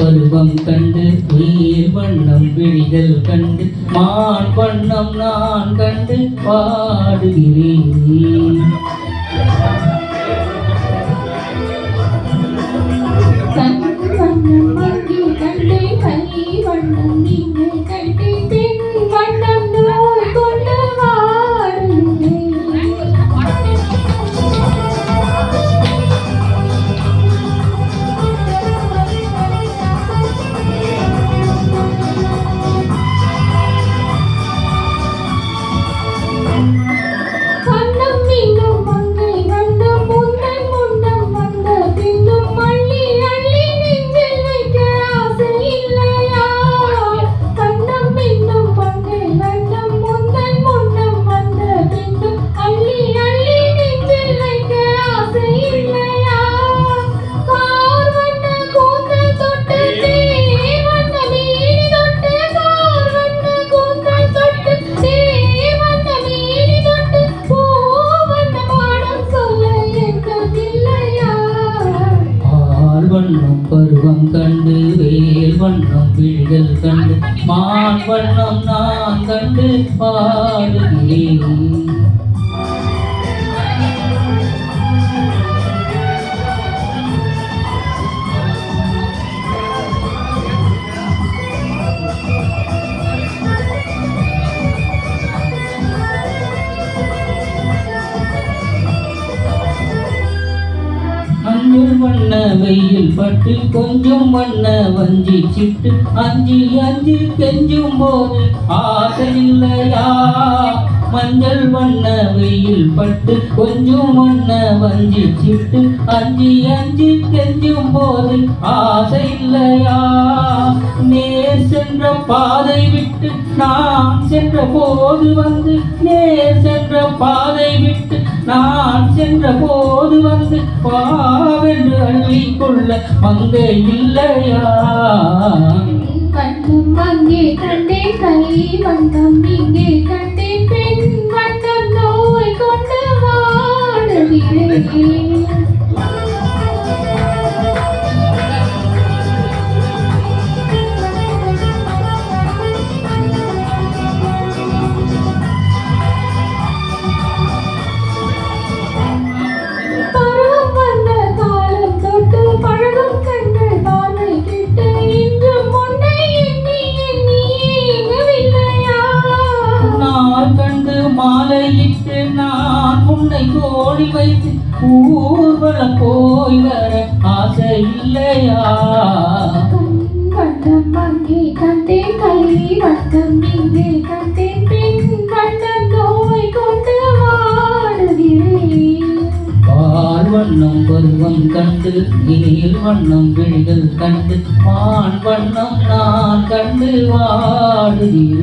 பருவம் கண்டு நீர் வண்ணம் விழிகள் கண்டு மான் வண்ணம் நான் கண்டு பாடுகிறேன். வண்ணம் பருவம் கண்டு வேல் வண்ணம் விழிகள் கண்டு மான் வண்ணம் நான் கண்டு பாடுகிறேன். மஞ்சள் வண்ண வெயில் பட்டு கொஞ்சம் வண்ண வஞ்சி சிட்டு அஞ்சி அஞ்சி கெஞ்சும் போது ஆசை இல்லையா? மஞ்சள் வண்ண வெயில் பட்டு கொஞ்சம் வண்ண வஞ்சி சிட்டு அஞ்சி அஞ்சி கெஞ்சும் போது ஆசை இல்லையா? நேர் சென்ற பாதை விட்டு நான் சென்ற போது வந்து நேர் சென்ற பாதை விட்டு நான் சென்ற போது வந்து பாவென்று அள்ளிக்கொள்ள மங்கை இல்லையா? கண்ணும் அங்கே கண்டேன் கை வண்ணம் இங்கே கண்டேன் பெண் வண்ணம் நோய் கொண்டு வாடுகிறேன். கண்டு மாலையிட்டு நான் உன்னை கோடி வைத்து ஊர்வலம் போய் வர ஆசை இல்லையா? வண்ணம் அங்கே கண்டேன் கை வண்ணம் இங்கே கண்டேன் பெண் வண்ணம் நோய் கொண்டு வாடுகிறேன். பால் வண்ணம் பருவம் கண்டு நீர் வண்ணம் விழிகள் கண்டு மான் வண்ணம் நான் கண்டு வாடுகிறேன்.